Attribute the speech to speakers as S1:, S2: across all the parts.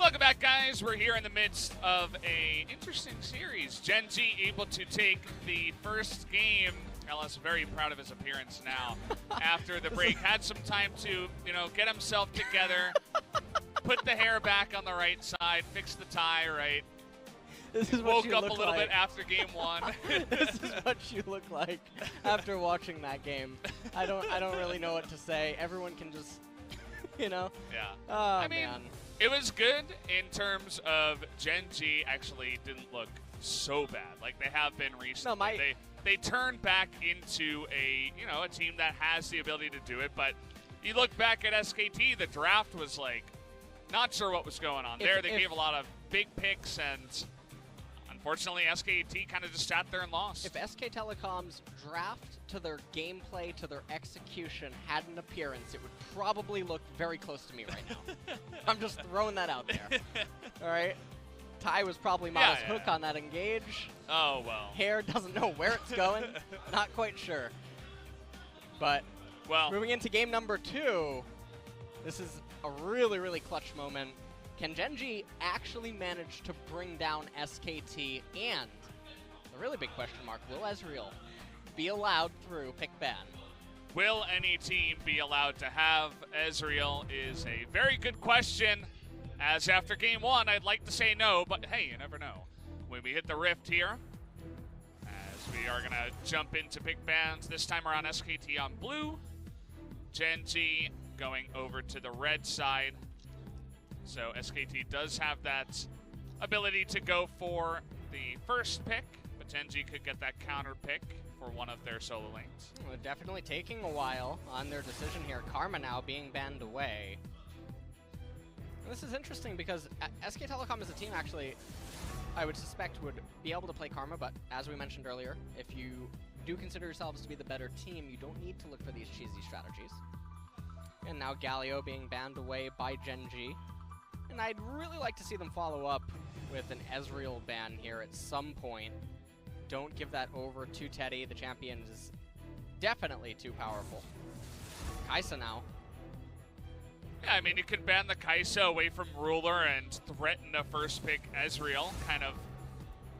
S1: Welcome back, guys. We're here in the midst of a interesting series. Gen.G able to take the first game. LS very proud of his appearance now. After the break, had some time to, get himself together, put the hair back on the right side, fix the tie right.
S2: This is
S1: Woke up a little bit after game one.
S2: This is what you look like after watching that game. I don't really know what to say. Everyone can just,
S1: Yeah.
S2: Oh,
S1: I mean,
S2: man.
S1: It was good in terms of Gen.G actually didn't look so bad like they have been recently.
S2: No,
S1: they turned back into a team that has the ability to do it, but you look back at SKT, the draft was like not sure what was going on there. They gave a lot of big picks, and unfortunately SKT kind of just sat there and lost.
S2: If SK Telecom's draft to their gameplay, to their execution had an appearance, it would probably look very close to me right now. I'm just throwing that out there. All right? Ty was probably Mata's hook on that engage.
S1: Oh, well.
S2: Hair doesn't know where it's going. Not quite sure. But moving into game number 2, this is a really, really clutch moment. Can Gen.G actually manage to bring down SKT? And the really big question mark, will Ezreal be allowed through pick ban?
S1: Will any team be allowed to have Ezreal is a very good question. As after game 1, I'd like to say no, but hey, you never know. When we hit the rift here, as we are going to jump into pick bans, this time around SKT on blue, Gen.G going over to the red side. So SKT does have that ability to go for the first pick, but Gen.G could get that counter pick for one of their solo lanes.
S2: Well, definitely taking a while on their decision here. Karma now being banned away. And this is interesting because SK Telecom as a team actually, I would suspect, would be able to play Karma, but as we mentioned earlier, if you do consider yourselves to be the better team, you don't need to look for these cheesy strategies. And now Galio being banned away by Gen.G. And I'd really like to see them follow up with an Ezreal ban here at some point. Don't give that over to Teddy. The champion is definitely too powerful. Kaisa now.
S1: Yeah, I mean, you can ban the Kaisa away from Ruler and threaten a first pick Ezreal, kind of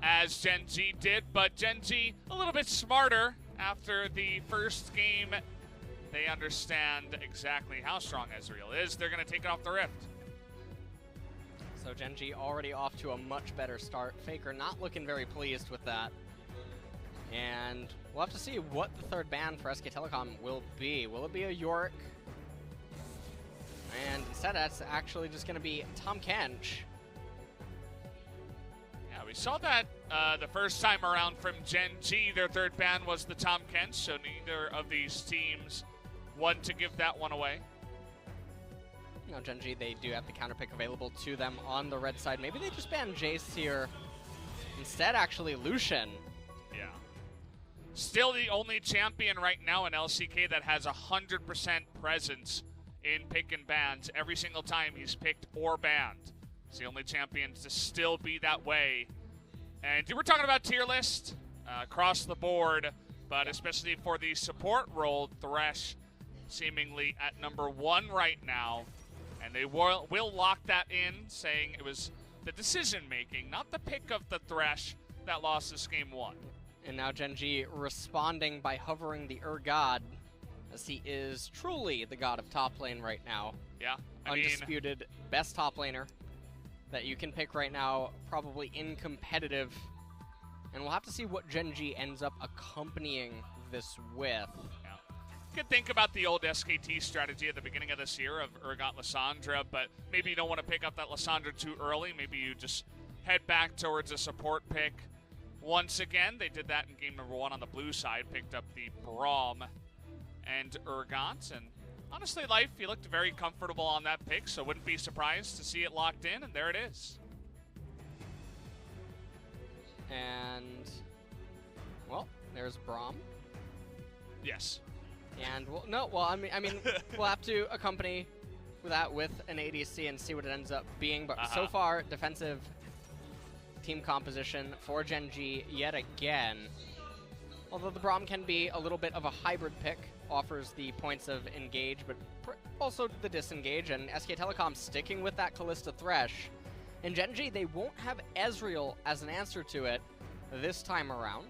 S1: as Gen.G did, but Gen.G a little bit smarter after the first game. They understand exactly how strong Ezreal is. They're going to take it off the rift.
S2: So Gen.G already off to a much better start. FLICKR not looking very pleased with that. And we'll have to see what the third ban for SK Telecom will be. Will it be a Yorick? And instead, that's actually just going to be Tahm Kench.
S1: Yeah, we saw that the first time around from Gen.G. Their third ban was the Tahm Kench, so neither of these teams want to give that one away.
S2: Now, Gen.G, they do have the counter pick available to them on the red side. Maybe they just ban Jayce here. Instead, actually, Lucian.
S1: Yeah. Still the only champion right now in LCK that has 100% presence in pick and bans every single time he's picked or banned. It's the only champion to still be that way. And we're talking about tier list across the board, but especially for the support role, Thresh seemingly at number 1 right now. And they will lock that in, saying it was the decision-making, not the pick of the Thresh that lost this game 1.
S2: And now Gen.G responding by hovering the Urgot, as he is truly the god of top lane right now.
S1: Yeah.
S2: Undisputed best top laner that you can pick right now, probably in competitive. And we'll have to see what Gen.G ends up accompanying this with.
S1: Yeah. You could think about the old SKT strategy at the beginning of this year of Urgot Lissandra, but maybe you don't want to pick up that Lissandra too early. Maybe you just head back towards a support pick. Once again, they did that in game number 1 on the blue side, picked up the Braum and Urgot, and honestly, Life, he looked very comfortable on that pick, so wouldn't be surprised to see it locked in, and there it is.
S2: And, well, there's Braum.
S1: Yes.
S2: And, I mean, we'll have to accompany that with an ADC and see what it ends up being, but so far, defensive team composition for Gen.G yet again. Although the Braum can be a little bit of a hybrid pick, offers the points of engage, but also the disengage, and SK Telecom sticking with that Kalista Thresh. And Gen.G, they won't have Ezreal as an answer to it this time around.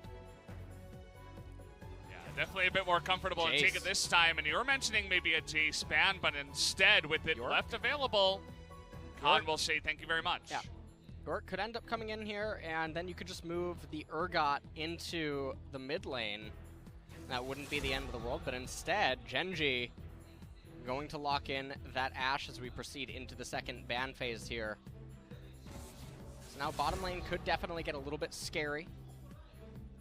S1: Yeah, definitely a bit more comfortable and take it this time. And you were mentioning maybe a Jayce ban, but instead, with it left available, Khan will say thank you very much.
S2: Yeah. Urgot could end up coming in here, and then you could just move the Urgot into the mid lane. That wouldn't be the end of the world, but instead, Gen.G going to lock in that Ashe as we proceed into the second ban phase here. So now bottom lane could definitely get a little bit scary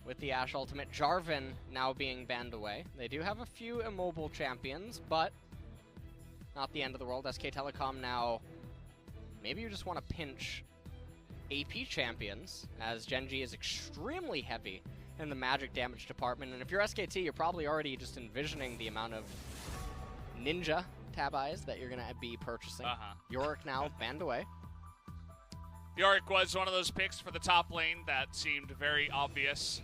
S2: with the Ashe ultimate. Jarvan now being banned away. They do have a few immobile champions, but not the end of the world. SK Telecom now, maybe you just want to pinch AP champions, as Gen.G is extremely heavy in the magic damage department. And if you're SKT, you're probably already just envisioning the amount of ninja tab eyes that you're going to be purchasing. Urgot now banned away.
S1: Urgot was one of those picks for the top lane that seemed very obvious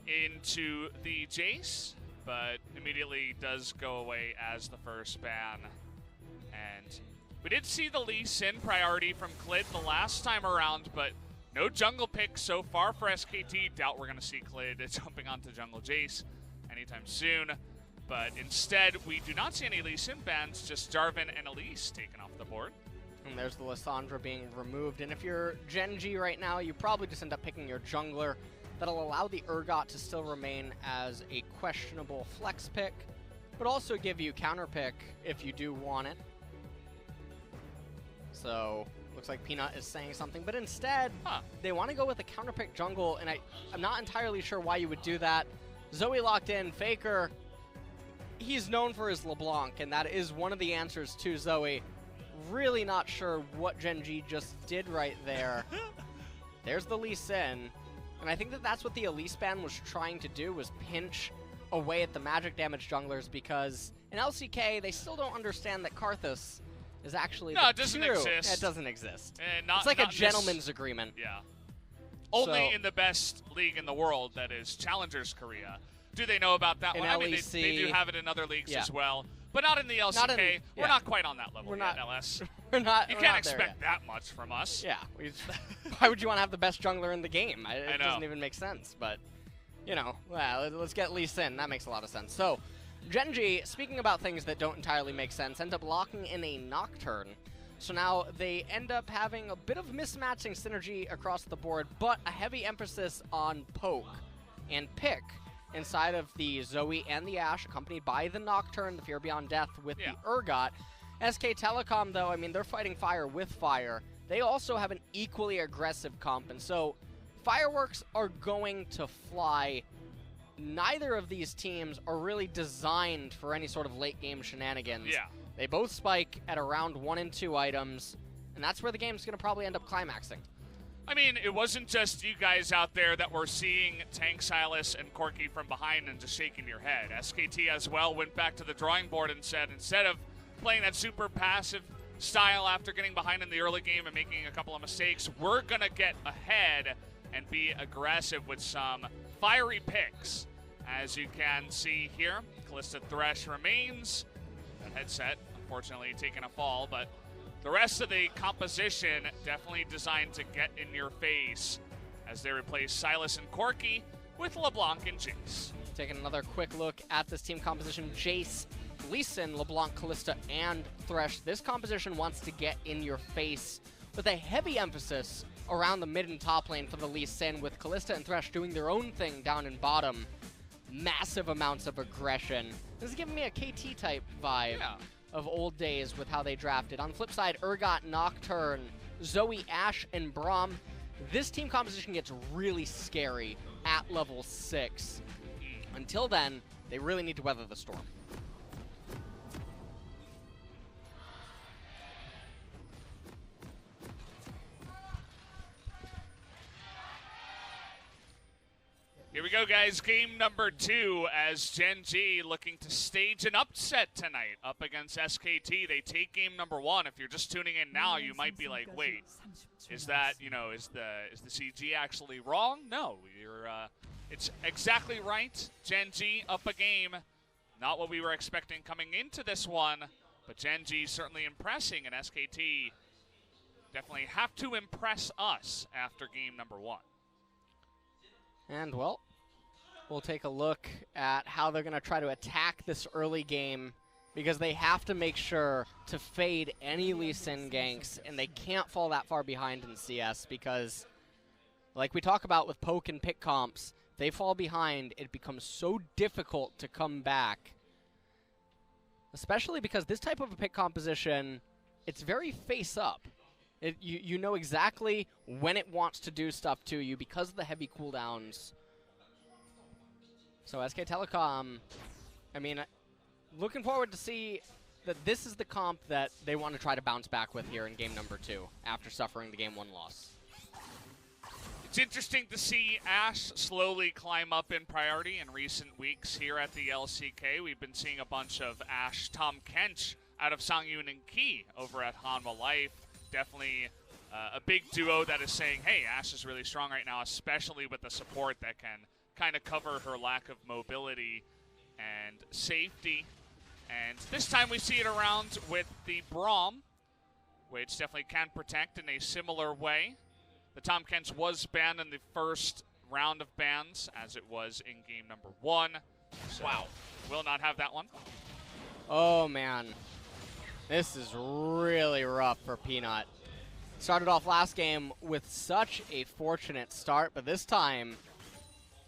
S1: into the Jayce, but immediately does go away as the first ban. And we did see the Lee Sin priority from Clid the last time around, but no jungle pick so far for SKT. Doubt we're going to see Clid jumping onto jungle Jayce anytime soon. But instead, we do not see any Lee Sin bans, just Jarvan and Elise taken off the board.
S2: And there's the Lissandra being removed. And if you're Gen.G right now, you probably just end up picking your jungler. That'll allow the Urgot to still remain as a questionable flex pick, but also give you counter pick if you do want it. So, looks like Peanut is saying something, but instead, they want to go with a counter pick jungle, and I'm not entirely sure why you would do that. Zoe locked in, FLICKR, he's known for his LaBlanc, and that is one of the answers to Zoe. Really not sure what Gen.G just did right there. There's the Lee Sin, and I think that that's what the Elise ban was trying to do, was pinch away at the magic damage junglers, because in LCK, they still don't understand that Karthus is actually
S1: it doesn't exist.
S2: It doesn't exist.
S1: Not,
S2: it's like a gentleman's agreement.
S1: Yeah. Only in the best league in the world, that is Challengers Korea. Do they know about that
S2: in
S1: one?
S2: LEC,
S1: I mean, they do have it in other leagues as well, but not in the LCK. We're not quite on that level yet, LS.
S2: We're not.
S1: You can't expect that much from us.
S2: Yeah. Why would you want to have the best jungler in the game? It doesn't even make sense. But, you know, let's get Lee Sin. That makes a lot of sense. So, Gen.G, speaking about things that don't entirely make sense, end up locking in a Nocturne. So now they end up having a bit of mismatching synergy across the board, but a heavy emphasis on poke and pick inside of the Zoe and the Ashe, accompanied by the Nocturne, the Fear Beyond Death with the Urgot. SK Telecom, though, I mean, they're fighting fire with fire. They also have an equally aggressive comp, and so fireworks are going to fly. Neither of these teams are really designed for any sort of late-game shenanigans.
S1: Yeah.
S2: They both spike at around 1 and 2 items, and that's where the game's going to probably end up climaxing.
S1: I mean, it wasn't just you guys out there that were seeing Tank Silas and Corki from behind and just shaking your head. SKT as well went back to the drawing board and said, instead of playing that super passive style after getting behind in the early game and making a couple of mistakes, we're going to get ahead and be aggressive with some fiery picks. As you can see here, Kalista Thresh remains. That headset, unfortunately, taking a fall, but the rest of the composition definitely designed to get in your face as they replace Silas and Corki with LaBlanc and Jayce.
S2: Taking another quick look at this team composition, Jayce, Lee Sin, LaBlanc, Kalista, and Thresh. This composition wants to get in your face with a heavy emphasis around the mid and top lane for the Lee Sin, with Kalista and Thresh doing their own thing down in bottom. Massive amounts of aggression. This is giving me a KT-type vibe of old days with how they drafted. On the flip side, Urgot, Nocturne, Zoe, Ashe, and Braum. This team composition gets really scary at level 6. Until then, they really need to weather the storm.
S1: Here we go, guys. Game number 2 as Gen.G looking to stage an upset tonight up against SKT. They take game number 1. If you're just tuning in now, you might be like, wait, is that, is the CG actually wrong? No, it's exactly right. Gen.G up a game. Not what we were expecting coming into this one, but Gen.G certainly impressing, and SKT definitely have to impress us after game number 1.
S2: And, well, we'll take a look at how they're going to try to attack this early game, because they have to make sure to fade any Lee Sin ganks, and they can't fall that far behind in CS because, like we talk about with poke and pick comps, they fall behind, it becomes so difficult to come back. Especially because this type of a pick composition, it's very face-up. You know exactly when it wants to do stuff to you because of the heavy cooldowns. So SK Telecom, I mean, looking forward to see that this is the comp that they want to try to bounce back with here in game number 2 after suffering the game 1 loss.
S1: It's interesting to see Ashe slowly climb up in priority in recent weeks here at the LCK. We've been seeing a bunch of Ashe Tom Kench out of Sangyun and Key over at Hanwha Life. Definitely a big duo that is saying, hey, Ashe is really strong right now, especially with the support that can kind of cover her lack of mobility and safety. And this time we see it around with the Braum, which definitely can protect in a similar way. The Tom Kench was banned in the first round of bans, as it was in game number 1. So wow. Will not have that one.
S2: Oh, man. This is really rough for Peanut. Started off last game with such a fortunate start, but this time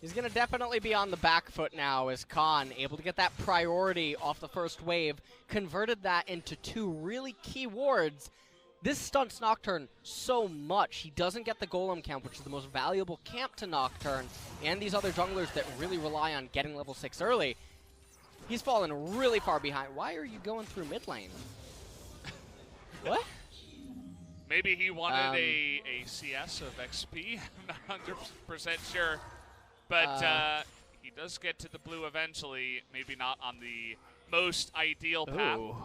S2: he's going to definitely be on the back foot now as Khan, able to get that priority off the first wave, converted that into 2 really key wards. This stunts Nocturne so much. He doesn't get the Golem camp, which is the most valuable camp to Nocturne, and these other junglers that really rely on getting level 6 early. He's fallen really far behind. Why are you going through mid lane? What?
S1: Maybe he wanted a CS of XP. I'm not 100% sure. But he does get to the blue eventually, maybe not on the most ideal path.
S2: Ooh.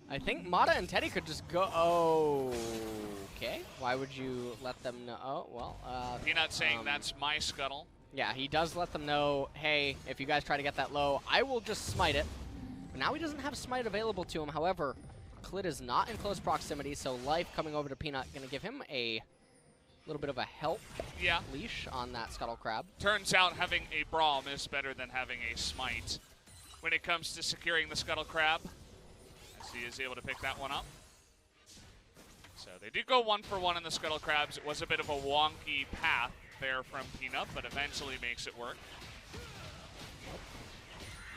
S2: I think Mata and Teddy could just go. Oh, okay. Why would you let them know? Oh, well.
S1: Peanut saying that's my scuttle.
S2: Yeah, he does let them know, hey, if you guys try to get that low, I will just smite it. But now he doesn't have smite available to him. However, Clid is not in close proximity, so Life coming over to Peanut going to give him a little bit of a help leash on that Scuttle Crab.
S1: Turns out having a Braum is better than having a smite when it comes to securing the Scuttle Crab, as he is able to pick that one up. So they do go 1-for-1 in the Scuttle Crabs. It was a bit of a wonky path there from Peanut, but eventually makes it work.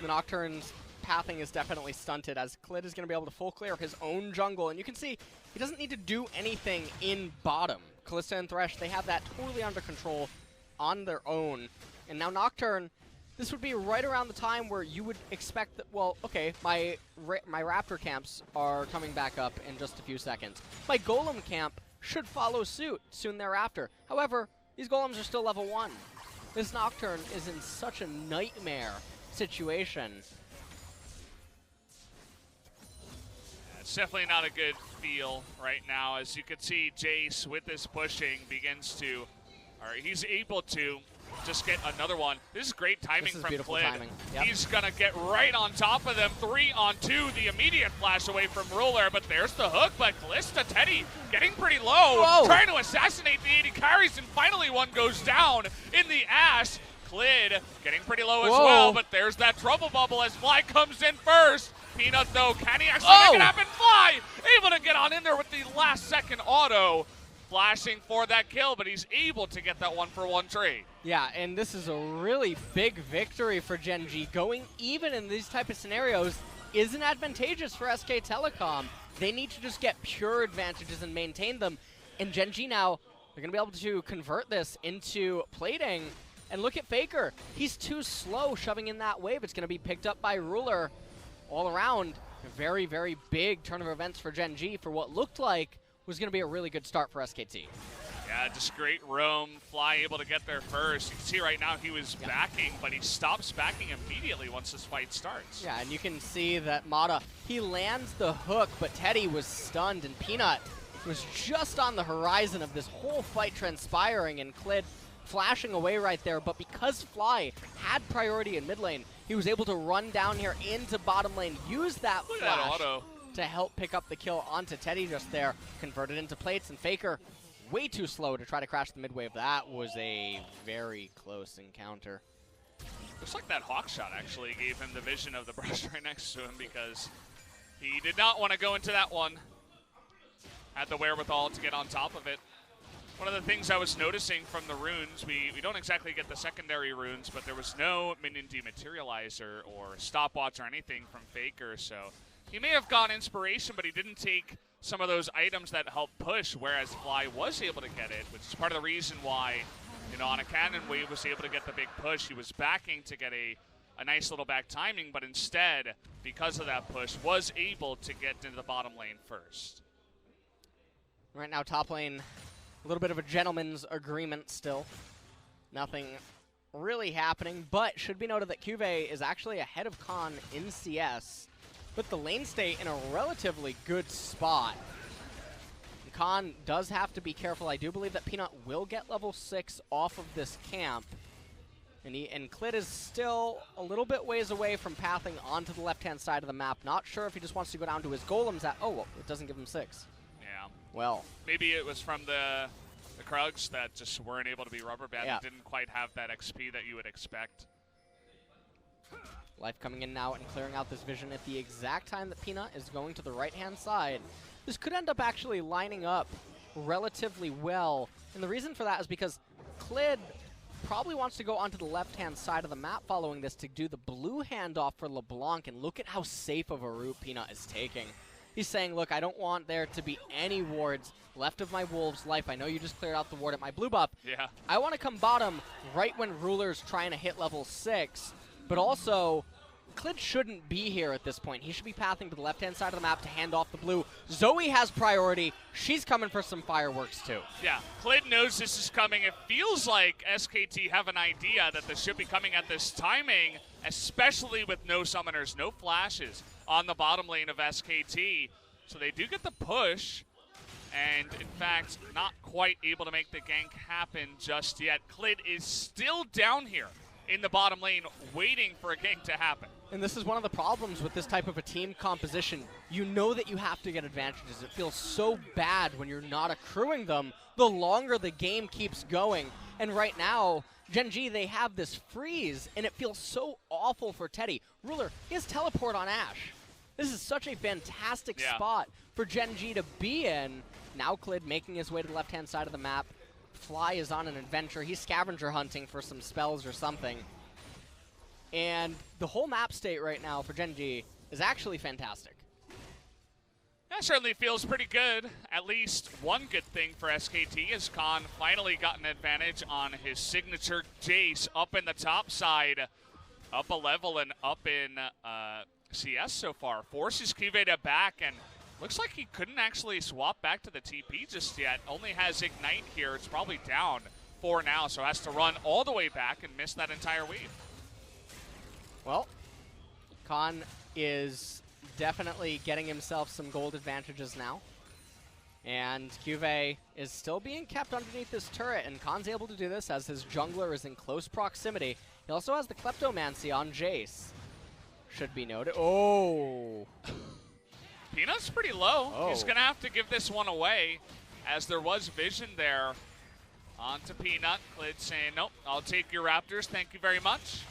S2: The Nocturne's pathing is definitely stunted, as Clid is going to be able to full clear his own jungle, and you can see he doesn't need to do anything in bottom. Kalista and Thresh, they have that totally under control on their own. And now Nocturne, this would be right around the time where you would expect that, well, okay, my Raptor camps are coming back up in just a few seconds. My Golem camp should follow suit soon thereafter. However, these Golems are still level 1. This Nocturne is in such a nightmare situation.
S1: It's definitely not a good feel right now. As you can see, Jayce with this pushing begins to, or he's able to just get another one. This is great timing from Clid. Yep. He's going to get right on top of them. 3-on-2, the immediate flash away from Ruler, but there's the hook. But Kalista, Teddy getting pretty low, trying to assassinate the 80 carries, and finally one goes down in the Ashe. Clid getting pretty low as well, but there's that trouble bubble as Fly comes in first. Peanut, though, can he actually make it happen? Fly able to get on in there with the last second auto, flashing for that kill, but he's able to get that 1-for-1 trade.
S2: Yeah, and this is a really big victory for Gen.G. Going even in these type of scenarios isn't advantageous for SK Telecom. They need to just get pure advantages and maintain them. And Gen.G now, they're going to be able to convert this into plating. And look at FLICKR. He's too slow shoving in that wave. It's going to be picked up by Ruler. All around, a very, very big turn of events for Gen.G for what looked like was going to be a really good start for SKT.
S1: Yeah, just great roam. Fly able to get there first. You can see right now he was backing, but he stops backing immediately once this fight starts.
S2: Yeah, and you can see that Mata, he lands the hook, but Teddy was stunned, and Peanut was just on the horizon of this whole fight transpiring, and Clid flashing away right there, but because Fly had priority in mid lane, he was able to run down here into bottom lane, use that flash.
S1: That auto.
S2: to help pick up the kill onto Teddy just there. Converted into plates, and FLICKR way too slow to try to crash the mid wave. That was a very close encounter.
S1: Looks like that hawk shot actually gave him the vision of the brush right next to him, because he did not want to go into that one. Had the wherewithal to get on top of it. One of the things I was noticing from the runes, we don't exactly get the secondary runes, but there was no minion dematerializer or stopwatch or anything from FLICKR, so he may have gone inspiration, but he didn't take some of those items that help push, whereas Fly was able to get it, which is part of the reason why, you know, on a cannon wave was able to get the big push. He was backing to get a nice little back timing, but instead, because of that push, was able to get into the bottom lane first.
S2: Right now, top lane, a little bit of a gentleman's agreement still. Nothing really happening, but should be noted that CuVee is actually ahead of Khan in CS, with the lane state in a relatively good spot. Khan does have to be careful. I do believe that Peanut will get level 6 off of this camp. And Clid is still a little bit ways away from pathing onto the left-hand side of the map. Not sure if he just wants to go down to his golems at... Oh, well, it doesn't give him 6.
S1: Yeah.
S2: Well.
S1: Maybe it was from the Krugs that just weren't able to be rubber banded.
S2: Yeah.
S1: Didn't quite have that XP that you would expect.
S2: Life coming in now and clearing out this vision at the exact time that Peanut is going to the right-hand side. This could end up actually lining up relatively well. And the reason for that is because Clid probably wants to go onto the left-hand side of the map following this to do the blue handoff for LaBlanc, and look at how safe of a route Peanut is taking. He's saying, look, I don't want there to be any wards left of my Wolves' life. I know you just cleared out the ward at my blue buff.
S1: Yeah.
S2: I want to come bottom right when Ruler's trying to hit level 6, but also Clid shouldn't be here at this point. He should be pathing to the left-hand side of the map to hand off the blue. Zoe has priority. She's coming for some fireworks, too.
S1: Yeah, Clid knows this is coming. It feels like SKT have an idea that this should be coming at this timing, especially with no summoners, no flashes on the bottom lane of SKT. So they do get the push, and in fact, not quite able to make the gank happen just yet. Clid is still down here in the bottom lane, waiting for a gank to happen.
S2: And this is one of the problems with this type of a team composition. You know that you have to get advantages. It feels so bad when you're not accruing them the longer the game keeps going. And right now, Gen.G, they have this freeze, and it feels so awful for Teddy. Ruler, he has teleport on Ashe. This is such a fantastic spot for Gen.G to be in. Now Clid making his way to the left-hand side of the map. Fly is on an adventure. He's scavenger hunting for some spells or something. And the whole map state right now for Gen.G is actually fantastic.
S1: That certainly feels pretty good. At least one good thing for SKT is Khan finally got an advantage on his signature Jayce up in the top side, up a level and up in CS so far. Forces CuVee to back, and looks like he couldn't actually swap back to the TP just yet. Only has Ignite here. It's probably down 4 now, so has to run all the way back and miss that entire wave.
S2: Well, Khan is definitely getting himself some gold advantages now. And CuVee is still being kept underneath this turret, and Khan's able to do this as his jungler is in close proximity. He also has the Kleptomancy on Jayce. Should be noted. Oh!
S1: Peanut's pretty low. Oh. He's going to have to give this one away, as there was vision there onto Peanut. Clid saying, nope, I'll take your Raptors. Thank you very much.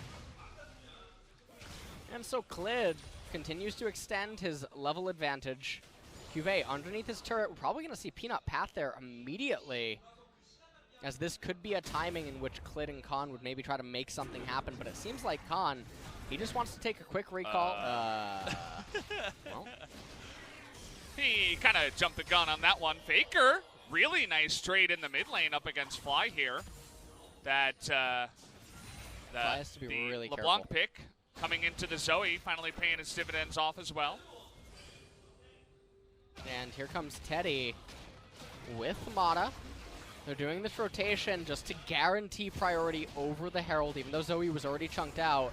S2: And so Clid continues to extend his level advantage. CuVee underneath his turret. We're probably going to see Peanut path there immediately, as this could be a timing in which Clid and Khan would maybe try to make something happen, but it seems like Khan, he just wants to take a quick recall. Well.
S1: He kind of jumped the gun on that one. FLICKR, really nice trade in the mid lane up against Fly here. That
S2: Fly has to be really
S1: LaBlanc
S2: careful.
S1: pick coming into the Zoe, finally paying its dividends off as well.
S2: And here comes Teddy with Mata. They're doing this rotation just to guarantee priority over the Herald, even though Zoe was already chunked out.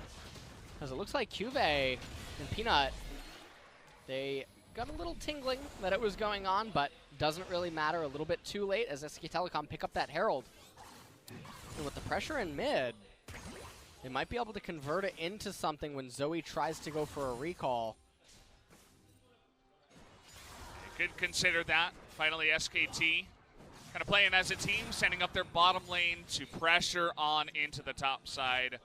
S2: Because it looks like CuVee and Peanut, they got a little tingling that it was going on, but doesn't really matter. A little bit too late as SK Telecom pick up that Herald. And with the pressure in mid, they might be able to convert it into something when Zoe tries to go for a recall.
S1: could consider that. Finally, SKT kind of playing as a team, sending up their bottom lane to pressure on into the top side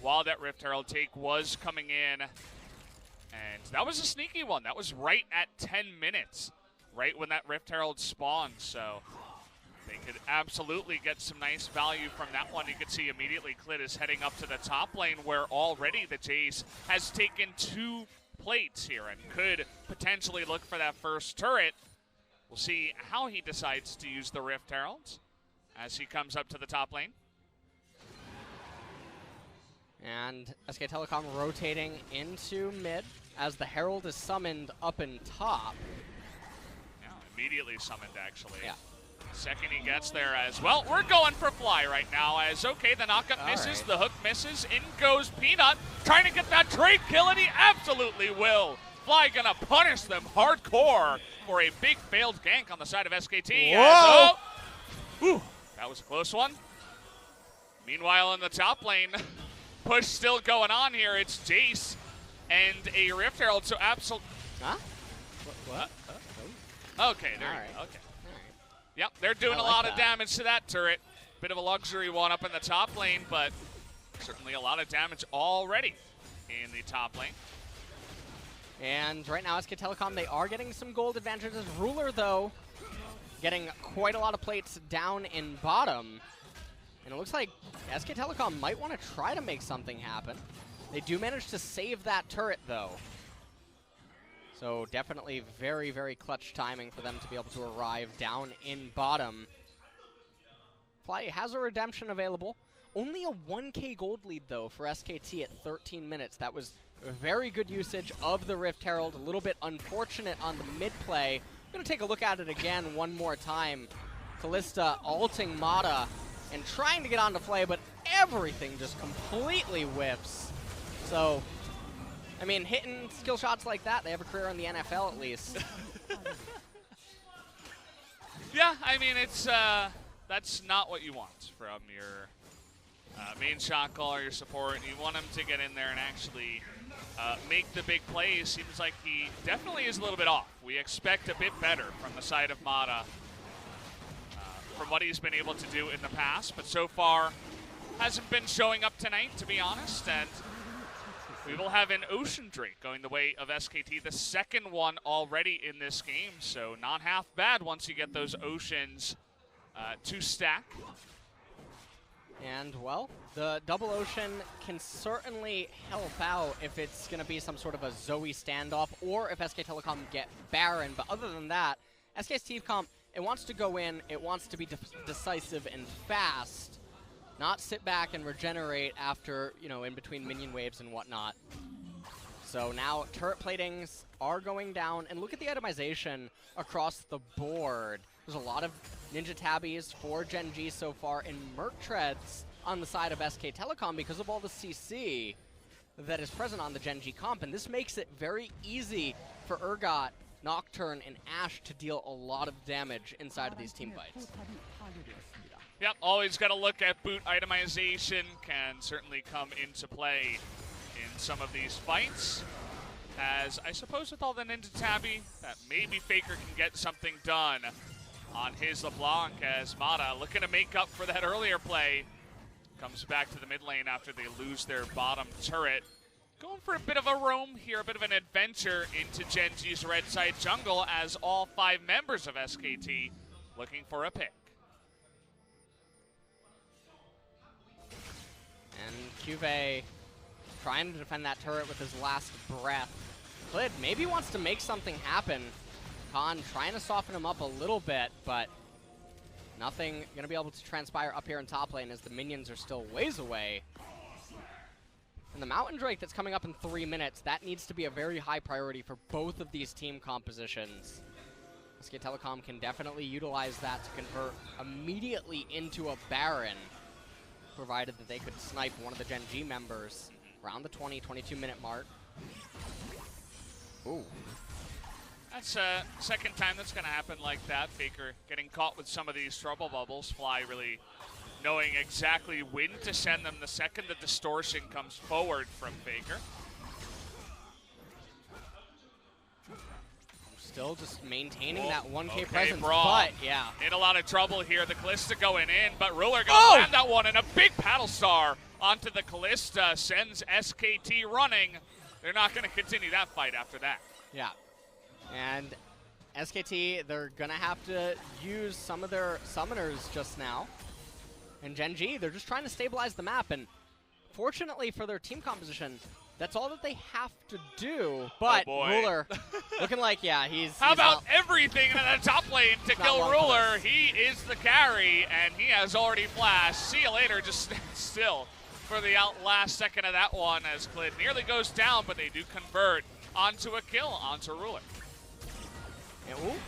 S1: while that Rift Herald take was coming in. And that was a sneaky one. That was right at 10 minutes, right when that Rift Herald spawned. So they could absolutely get some nice value from that one. You could see immediately Clid is heading up to the top lane where already the Jayce has taken 2 plates here and could potentially look for that first turret. We'll see how he decides to use the Rift Heralds as he comes up to the top lane.
S2: And SK Telecom rotating into mid as the Herald is summoned up in top.
S1: Yeah, immediately summoned actually.
S2: Yeah.
S1: Second he gets there as well. We're going for Fly right now as, okay, the knockup misses, the hook misses, in goes Peanut, trying to get that trade kill, and he absolutely will. Fly gonna punish them hardcore for a big failed gank on the side of SKT.
S2: Whoa!
S1: Whew, that was a close one. Meanwhile, in the top lane, push still going on here. It's Jayce and a Rift Herald, so absolutely.
S2: Huh? What?
S1: Okay, there you go. Okay. Yep, they're doing a lot of damage to that turret. Bit of a luxury one up in the top lane, but certainly a lot of damage already in the top lane.
S2: And right now, SK Telecom, they are getting some gold advantages. Ruler, though, getting quite a lot of plates down in bottom. And it looks like SK Telecom might want to try to make something happen. They do manage to save that turret, though. So definitely very, very clutch timing for them to be able to arrive down in bottom. Fly has a redemption available. Only a 1K gold lead, though, for SKT at 13 minutes. That was very good usage of the Rift Herald. A little bit unfortunate on the mid play. I'm going to take a look at it again one more time. Kalista ulting Mata and trying to get onto play, but everything just completely whiffs. So, I mean, hitting skill shots like that, they have a career in the NFL at least.
S1: Yeah, I mean, it's that's not what you want from your main shot caller, your support. You want him to get in there and actually make the big plays. Seems like he definitely is a little bit off. We expect a bit better from the side of Mata from what he's been able to do in the past, but so far hasn't been showing up tonight, to be honest. And we will have an Ocean Drake going the way of SKT, the second one already in this game, so not half bad once you get those Oceans to stack.
S2: And, well, the double Ocean can certainly help out if it's going to be some sort of a Zoe standoff or if SK Telecom get Baron. But other than that, SK Telecom, it wants to go in, it wants to be decisive and fast, not sit back and regenerate after, you know, in between minion waves and whatnot. So now turret platings are going down, and look at the itemization across the board. There's a lot of Ninja Tabbies for Gen.G so far, and Merc Treads on the side of SK Telecom because of all the CC that is present on the Gen.G comp, and this makes it very easy for Urgot, Nocturne, and Ashe to deal a lot of damage inside of these team fights.
S1: Yep, always got to look at boot itemization, can certainly come into play in some of these fights. As I suppose with all the Ninja Tabby, that maybe FLICKR can get something done on his LaBlanc, as Mata looking to make up for that earlier play. Comes back to the mid lane after they lose their bottom turret. Going for a bit of a roam here, a bit of an adventure into Gen.G's red side jungle as all 5 members of SKT looking for a pick.
S2: And CuVee trying to defend that turret with his last breath. Clid maybe wants to make something happen. Khan trying to soften him up a little bit, but nothing going to be able to transpire up here in top lane as the minions are still ways away. And the Mountain Drake that's coming up in 3 minutes, that needs to be a very high priority for both of these team compositions. SK Telecom can definitely utilize that to convert immediately into a Baron, provided that they could snipe one of the Gen.G members around the 22 minute mark. Ooh.
S1: That's a second time that's going to happen like that. FLICKR getting caught with some of these trouble bubbles. Fly really knowing exactly when to send them the second the distortion comes forward from FLICKR.
S2: still just maintaining that 1K presence,
S1: Braum
S2: but yeah.
S1: in a lot of trouble here. The Kalista going in, but Ruler gonna land that one, and a big paddle star onto the Kalista sends SKT running. They're not gonna continue that fight after that.
S2: Yeah, and SKT, they're gonna have to use some of their summoners just now. And Gen.G, they're just trying to stabilize the map, and fortunately for their team composition, that's all that they have to do. But Ruler looking like, he's
S1: How about
S2: out.
S1: everything in the top lane to kill Ruler? He is the carry, and he has already flashed. See you later, just stand still for the last second of that one as Clid nearly goes down, but they do convert onto a kill onto Ruler.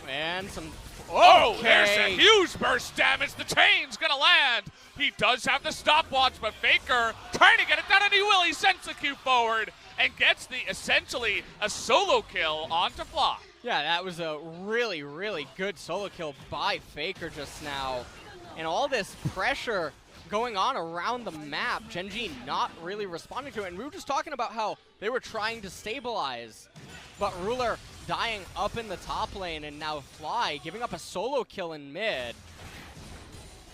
S2: And some...
S1: There's a huge burst damage. The chain's gonna land. He does have the stopwatch, but FLICKR trying to get it done, and he will. He sends the Q forward and gets essentially a solo kill onto Fly.
S2: Yeah, that was a really, really good solo kill by FLICKR just now. And all this pressure going on around the map, Gen.G not really responding to it. And we were just talking about how they were trying to stabilize, but Ruler dying up in the top lane, and now Fly giving up a solo kill in mid.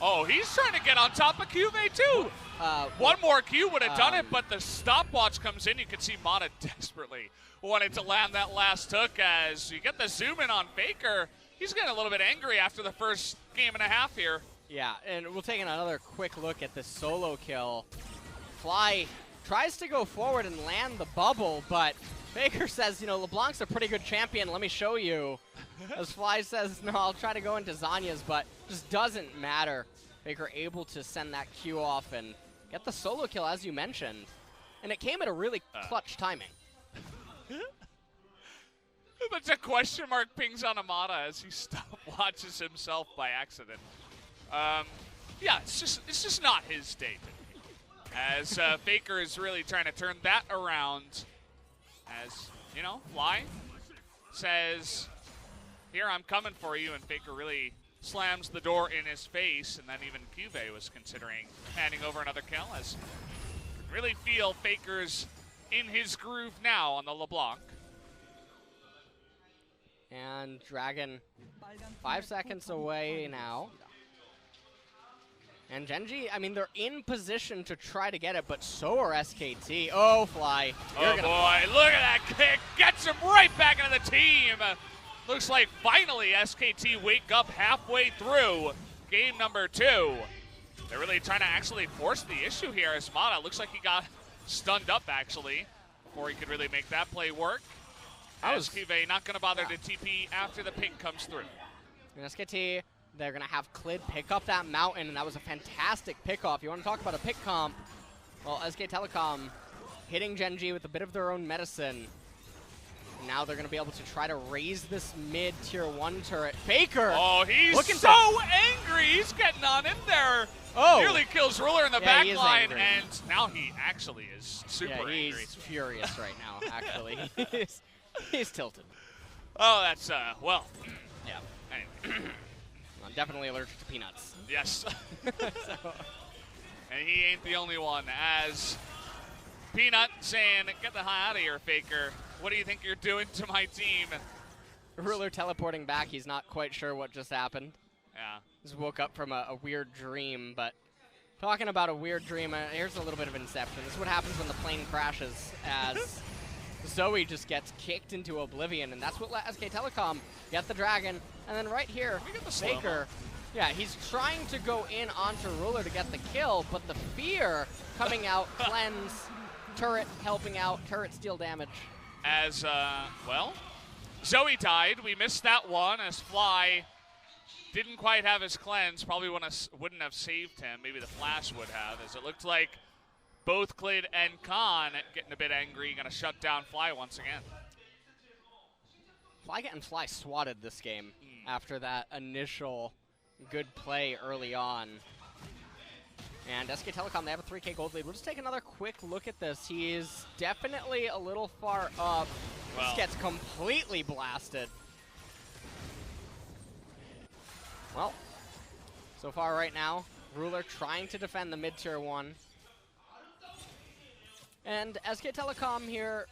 S1: Oh, he's trying to get on top of CuVee too. One more Q would have done it, but the stopwatch comes in. You can see Mata desperately wanted to land that last hook as you get the zoom in on FLICKR. He's getting a little bit angry after the first game and a half here.
S2: Yeah, and we'll take another quick look at this solo kill. Fly tries to go forward and land the bubble, but FLICKR says, LeBlanc's a pretty good champion, let me show you. As Fly says, no, I'll try to go into Zanya's, but just doesn't matter. FLICKR able to send that Q off and get the solo kill, as you mentioned. And it came at a really clutch timing.
S1: But a question mark pings on Amada as he stopwatches himself by accident. Yeah, it's just not his day. As FLICKR is really trying to turn that around. As, Fly says, here, I'm coming for you, and FLICKR really slams the door in his face, and then even CuVee was considering handing over another kill, as you can really feel FLICKR's in his groove now on the LeBlanc.
S2: And Dragon 5 seconds away now. And Gen.G, I mean, they're in position to try to get it, but so are SKT. Oh, Fly.
S1: Oh, boy. Look at that kick. Gets him right back into the team. Looks like finally SKT wake up halfway through game number 2. They're really trying to actually force the issue here. As Mata looks like he got stunned up, actually, before he could really make that play work. As CuVee not going to bother to TP after the ping comes through.
S2: And SKT, they're going to have Clid pick up that mountain, and that was a fantastic pick-off. You want to talk about a pick comp? Well, SK Telecom hitting Gen.G with a bit of their own medicine. Now they're going to be able to try to raise this mid-tier 1 turret. FLICKR!
S1: Oh, he's so angry! He's getting on in there! Oh! Nearly kills Ruler in the back line, and now he actually is super angry.
S2: He's furious right now, actually. He's tilted.
S1: Oh, that's, well.
S2: Yeah.
S1: Anyway.
S2: I'm definitely allergic to peanuts.
S1: Yes. And he ain't the only one, as Peanut saying, get the hell out of here, FLICKR. What do you think you're doing to my team?
S2: Ruler teleporting back. He's not quite sure what just happened.
S1: Yeah.
S2: Just woke up from a weird dream, but talking about a weird dream, here's a little bit of Inception. This is what happens when the plane crashes, as Zoe just gets kicked into oblivion, and that's what let SK Telecom get the dragon. And then right here, FLICKR, yeah, he's trying to go in onto Ruler to get the kill, but the fear coming out, cleanse, turret helping out, turret steal damage.
S1: As, well, Zoe died. We missed that one as Fly didn't quite have his cleanse. Probably wouldn't have saved him. Maybe the flash would have, as it looked like both Clid and Khan getting a bit angry, going to shut down Fly once again.
S2: Fly getting Fly swatted this game after that initial good play early on. And SK Telecom, they have a 3K gold lead. We'll just take another quick look at this. He is definitely a little far up. Well, this gets completely blasted. Well, so far right now, Ruler trying to defend the mid-tier 1. And SK Telecom here,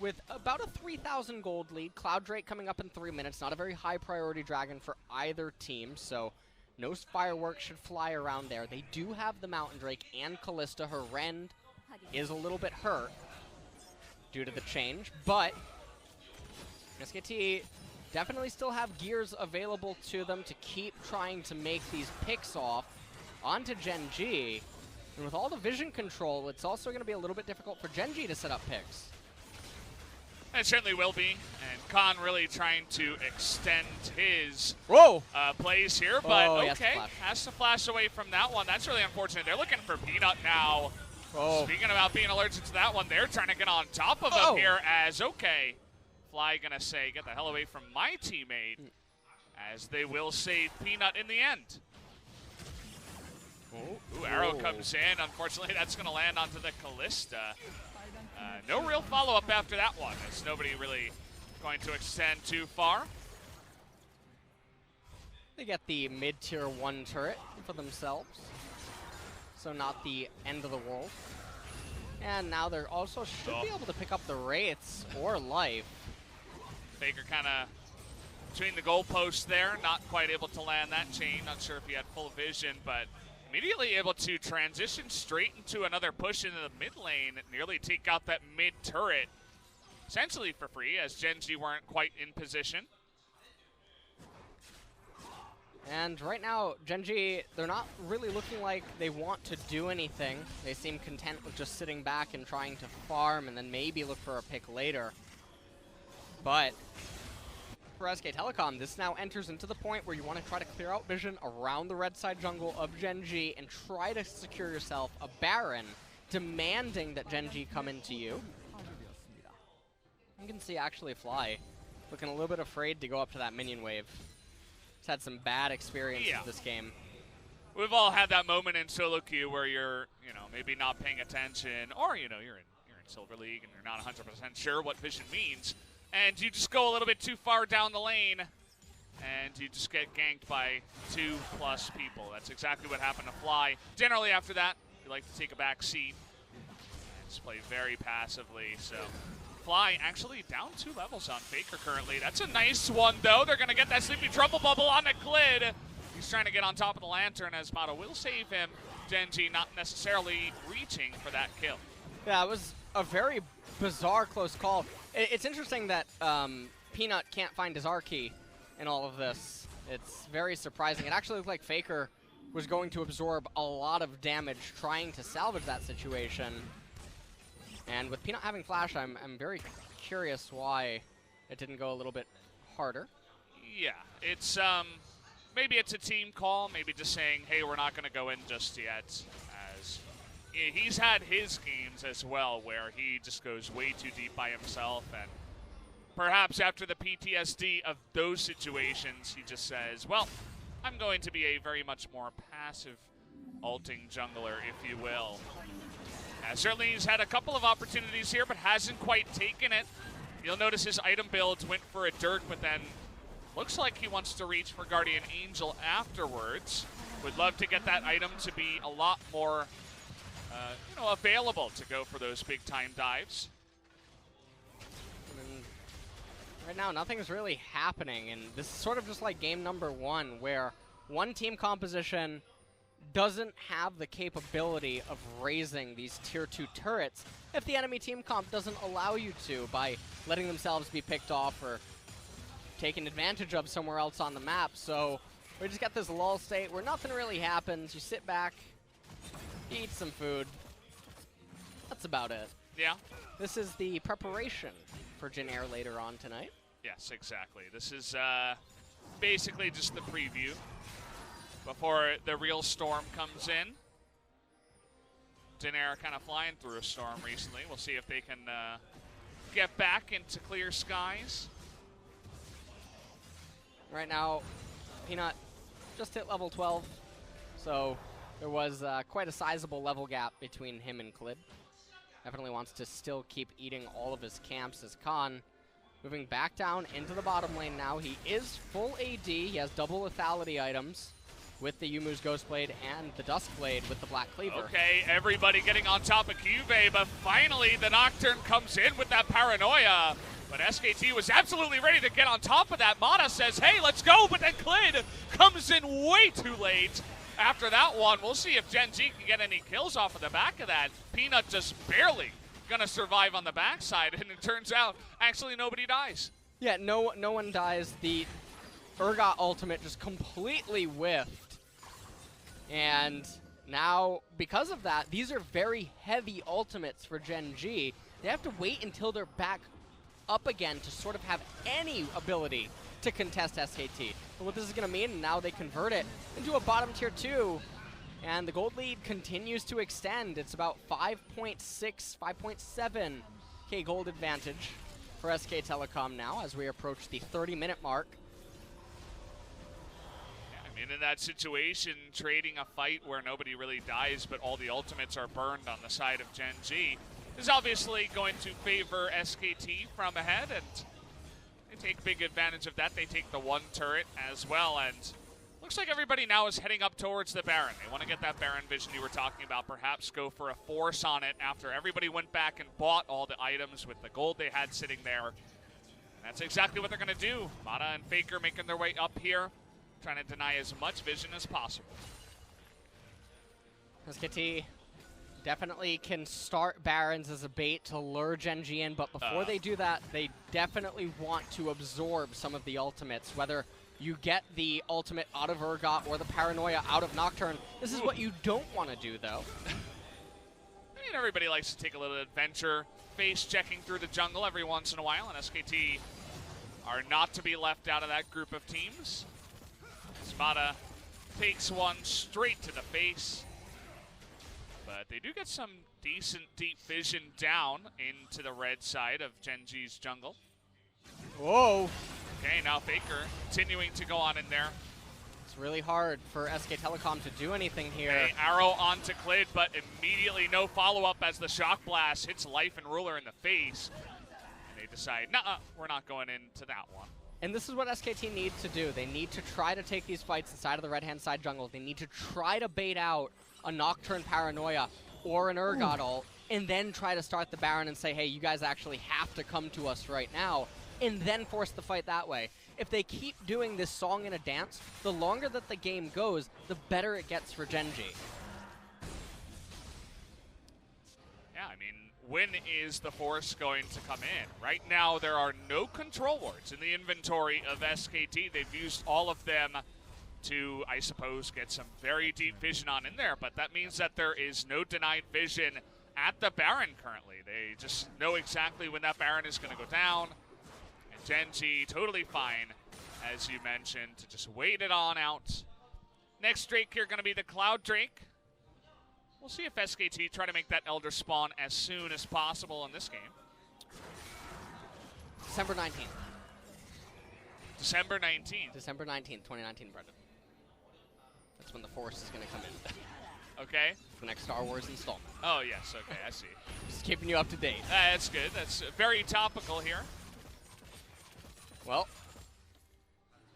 S2: with about a 3,000 gold lead. Cloud Drake coming up in 3 minutes. Not a very high priority dragon for either team, so no fireworks should fly around there. They do have the Mountain Drake and Kalista. Her Rend is a little bit hurt due to the change, but SKT definitely still have gears available to them to keep trying to make these picks off onto Gen.G. And with all the vision control, it's also going to be a little bit difficult for Gen.G to set up picks.
S1: It certainly will be, and Khan really trying to extend his plays here, but okay, has to flash away from that one. That's really unfortunate. They're looking for Peanut now. Speaking about being allergic to that one, they're trying to get on top of him here as, Fly gonna say, get the hell away from my teammate, as they will save Peanut in the end. Ooh, arrow comes in. Unfortunately, that's gonna land onto the Kalista. No real follow-up after that one, as nobody really going to extend too far.
S2: They get the mid-tier 1 turret for themselves, so not the end of the world. And now they're also should be able to pick up the Wraiths or life.
S1: FLICKR kind of between the goalposts there, not quite able to land that chain. Not sure if he had full vision, but immediately able to transition straight into another push into the mid lane and nearly take out that mid turret, essentially for free, as Gen.G weren't quite in position.
S2: And right now, Gen.G, they're not really looking like they want to do anything. They seem content with just sitting back and trying to farm and then maybe look for a pick later. But for SK Telecom, this now enters into the point where you want to try to clear out vision around the red side jungle of Gen.G and try to secure yourself a Baron, demanding that Gen.G come into you. You can see actually Fly looking a little bit afraid to go up to that minion wave. He's had some bad experiences this game.
S1: We've all had that moment in solo queue where you're, maybe not paying attention, or you're in Silver League and you're not 100% sure what vision means. And you just go a little bit too far down the lane, and you just get ganked by 2+ people. That's exactly what happened to Fly. Generally after that, you like to take a back seat and just play very passively. So Fly actually down 2 levels on FLICKR currently. That's a nice one, though. They're going to get that Sleepy Trouble Bubble on the Clid. He's trying to get on top of the Lantern, as Mata will save him. Gen.G not necessarily reaching for that kill.
S2: Yeah, it was a very bizarre close call. It's interesting that Peanut can't find his R key in all of this. It's very surprising. It actually looked like FLICKR was going to absorb a lot of damage trying to salvage that situation. And with Peanut having flash, I'm very curious why it didn't go a little bit harder.
S1: Yeah, it's maybe it's a team call, maybe just saying, hey, we're not going to go in just yet, as he's had his games as well where he just goes way too deep by himself, and perhaps after the PTSD of those situations, he just says, well, I'm going to be a very much more passive ulting jungler, if you will. Certainly he's had a couple of opportunities here, but hasn't quite taken it. You'll notice his item builds went for a Dirk, but then looks like he wants to reach for Guardian Angel afterwards. Would love to get that item to be a lot more available to go for those big-time dives.
S2: And right now, nothing's really happening, and this is sort of just like game number 1, where one team composition doesn't have the capability of raising these tier 2 turrets if the enemy team comp doesn't allow you to, by letting themselves be picked off or taken advantage of somewhere else on the map. So we just got this lull state where nothing really happens. You sit back, you eat some food. That's about it.
S1: Yeah.
S2: This is the preparation for Jin Air later on tonight.
S1: Yes, exactly. This is basically just the preview before the real storm comes in. Jin Air kind of flying through a storm recently. We'll see if they can get back into clear skies.
S2: Right now, Peanut just hit level 12, so there was quite a sizable level gap between him and Clid. Definitely wants to still keep eating all of his camps as Khan moving back down into the bottom lane now. He is full AD. He has double lethality items with the Yumu's Ghostblade and the Duskblade with the Black Cleaver.
S1: Okay, everybody getting on top of CuVee, but finally the Nocturne comes in with that paranoia. But SKT was absolutely ready to get on top of that. Mata says, hey, let's go, but then Clid comes in way too late. After that one, we'll see if Gen.G can get any kills off of the back of that. Peanut just barely gonna survive on the backside, and it turns out actually nobody dies.
S2: Yeah, no one dies. The Urgot ultimate just completely whiffed. And now, because of that, these are very heavy ultimates for Gen.G. They have to wait until they're back up again to sort of have any ability to contest SKT. But what this is going to mean, now they convert it into a bottom tier 2, and the gold lead continues to extend. It's about 5.6, 5.7k gold advantage for SK Telecom now as we approach the 30-minute mark.
S1: Yeah, I mean, in that situation, trading a fight where nobody really dies but all the ultimates are burned on the side of Gen.G is obviously going to favor SKT from ahead, and they take big advantage of that. They take the one turret as well, and looks like everybody now is heading up towards the Baron. They want to get that Baron vision you were talking about, perhaps go for a force on it after everybody went back and bought all the items with the gold they had sitting there. And that's exactly what they're going to do. Mata and FLICKR making their way up here, trying to deny as much vision as possible.
S2: SKT definitely can start Barons as a bait to lure Gen.G in, but before they do that, they definitely want to absorb some of the ultimates, whether you get the ultimate out of Urgot or the paranoia out of Nocturne. This is what you don't want to do, though.
S1: I mean, everybody likes to take a little adventure, face checking through the jungle every once in a while, and SKT are not to be left out of that group of teams. Mata takes one straight to the face. But they do get some decent deep vision down into the red side of Gen.G's jungle.
S2: Whoa.
S1: Okay, now FLICKR continuing to go on in there.
S2: It's really hard for SK Telecom to do anything here.
S1: Okay, arrow onto Clid, but immediately no follow-up as the shock blast hits Life and Ruler in the face. And they decide, nah, we're not going into that one.
S2: And this is what SKT needs to do. They need to try to take these fights inside of the right-hand side jungle. They need to try to bait out a Nocturne Paranoia or an Urgot ult, and then try to start the Baron and say, hey, you guys actually have to come to us right now, and then force the fight that way. If they keep doing this song and a dance, the longer that the game goes, the better it gets for Gen.G.
S1: Yeah, I mean, when is the force going to come in? Right now, there are no control wards in the inventory of SKT. They've used all of them to, I suppose, get some very deep vision on in there, but that means that there is no denied vision at the Baron currently. They just know exactly when that Baron is going to go down, and Gen.G totally fine, as you mentioned, to just wait it on out. Next Drake here going to be the Cloud Drake. We'll see if SKT try to make that Elder spawn as soon as possible in this game.
S2: December 19th.
S1: December 19th.
S2: December 19th, 2019, Brendan. That's when the Force is going to come in.
S1: Okay.
S2: The next Star Wars installment.
S1: Oh, yes. Okay, I see.
S2: Just keeping you up to date.
S1: That's good. That's very topical here.
S2: Well,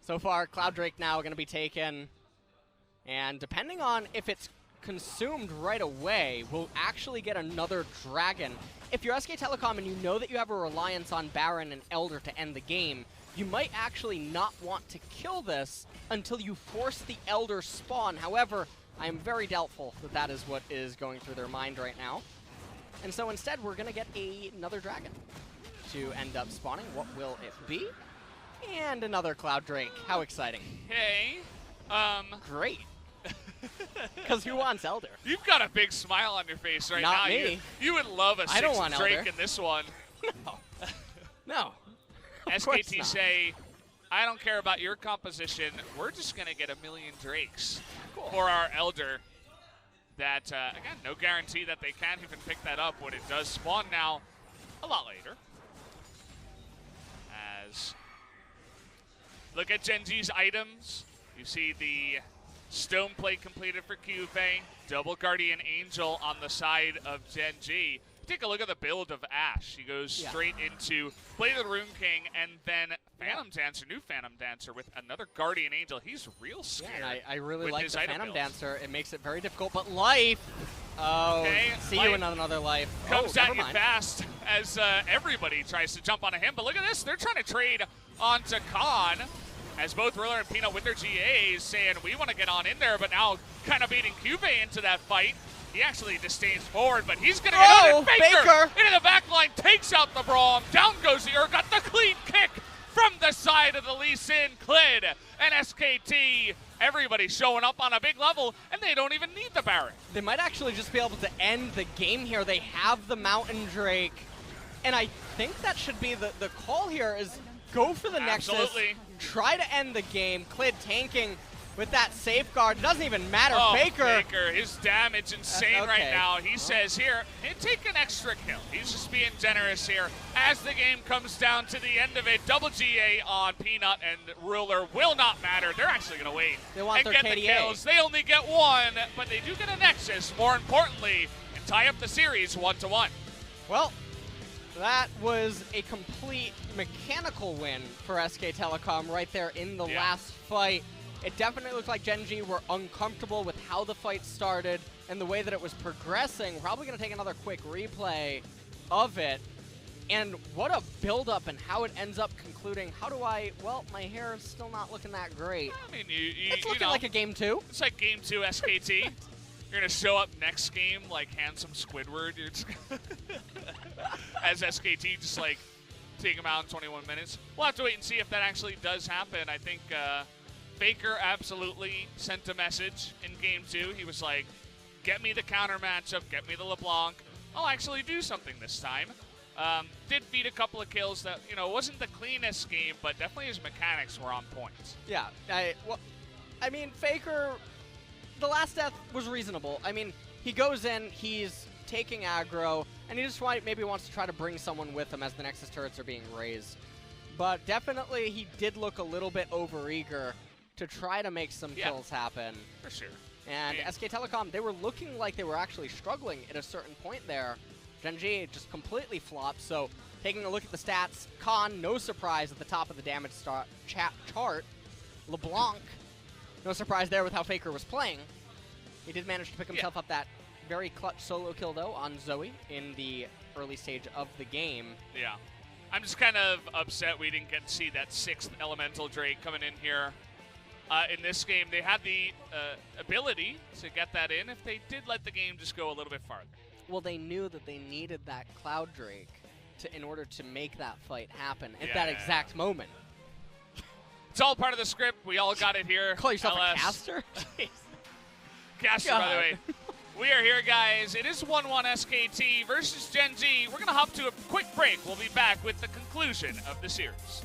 S2: so far, Cloud Drake now going to be taken. And depending on if it's consumed right away, we'll actually get another Dragon. If you're SK Telecom and you know that you have a reliance on Baron and Elder to end the game, you might actually not want to kill this until you force the Elder spawn. However, I am very doubtful that that is what is going through their mind right now. And so instead, we're going to get another Dragon to end up spawning. What will it be? And another Cloud Drake. How exciting.
S1: Hey,
S2: Great. Because who wants Elder?
S1: You've got a big smile on your face right now.
S2: Not me.
S1: You would love a 6th Drake
S2: Elder
S1: in this one.
S2: No. No.
S1: SKT say, I don't care about your composition. We're just going to get 1,000,000 Drakes for our Elder. That, again, no guarantee that they can't even pick that up when it does spawn now a lot later. As, look at Gen.G's items. You see the Stone Plate completed for CuVee, double Guardian Angel on the side of Gen.G. Take a look at the build of Ashe. He goes straight into Blade of the Rune King and then Phantom Dancer, new Phantom Dancer with another Guardian Angel. He's real scared.
S2: Yeah, and I really like
S1: his
S2: the
S1: item
S2: Phantom
S1: builds.
S2: Dancer. It makes it very difficult, but life. Oh,
S1: Okay,
S2: see
S1: life
S2: you in another life.
S1: Comes
S2: oh,
S1: at
S2: never
S1: you
S2: mind.
S1: fast as everybody tries to jump onto him. But look at this, they're trying to trade onto Khan as both Riller and Peanut with their GAs saying we want to get on in there, but now kind of beating CuVee into that fight. He actually disdains forward, but he's going to get on it. FLICKR into the back line, takes out the Braum. Down goes the Urgot, the clean kick from the side of the Lee Sin. Clid and SKT, everybody showing up on a big level, and they don't even need the Baron.
S2: They might actually just be able to end the game here. They have the Mountain Drake, and I think that should be the call here is go for the
S1: Absolutely.
S2: Nexus, try to end the game. Clid tanking with that safeguard. It doesn't even matter.
S1: Oh,
S2: FLICKR.
S1: FLICKR, his damage insane right
S2: okay.
S1: now. He says here, hey, take an extra kill. He's just being generous here. As the game comes down to the end of it, double GA on Peanut and Ruler will not matter. They're actually going to wait
S2: They want
S1: and
S2: their
S1: get
S2: KDA.
S1: the kills. They only get one, but they do get a Nexus, more importantly, and tie up the series 1-1.
S2: Well, that was a complete mechanical win for SK Telecom right there in the last fight. It definitely looked like Gen.G were uncomfortable with how the fight started and the way that it was progressing. We're probably going to take another quick replay of it. And what a build-up and how it ends up concluding. How do I... Well, my hair is still not looking that great.
S1: I mean,
S2: It's looking like a game 2.
S1: It's like game 2 SKT. You're going to show up next game like handsome Squidward. You're just as SKT just like take him out in 21 minutes. We'll have to wait and see if that actually does happen. I think FLICKR absolutely sent a message in game 2. He was like, get me the counter matchup, get me the LaBlanc. I'll actually do something this time. Did feed a couple of kills that, you know, wasn't the cleanest game, but definitely his mechanics were on point.
S2: Yeah, I mean, FLICKR, the last death was reasonable. I mean, he goes in, he's taking aggro, and he just maybe wants to try to bring someone with him as the Nexus turrets are being raised. But definitely he did look a little bit overeager to try to make some kills happen.
S1: For sure.
S2: And SK Telecom, they were looking like they were actually struggling at a certain point there. Gen.G just completely flopped, so taking a look at the stats, Khan, no surprise, at the top of the damage chart. LaBlanc, no surprise there with how FLICKR was playing. He did manage to pick himself up that very clutch solo kill, though, on Zoe in the early stage of the game.
S1: Yeah. I'm just kind of upset we didn't get to see that 6th Elemental Drake coming in here. In this game, they had the ability to get that in if they did let the game just go a little bit farther.
S2: Well, they knew that they needed that Cloud Drake in order to make that fight happen at that exact moment.
S1: It's all part of the script. We all got it here.
S2: Call yourself
S1: LS.
S2: a caster?
S1: Caster, by the way. We are here, guys. It is 1-1 SKT versus Gen.G. We're going to hop to a quick break. We'll be back with the conclusion of the series.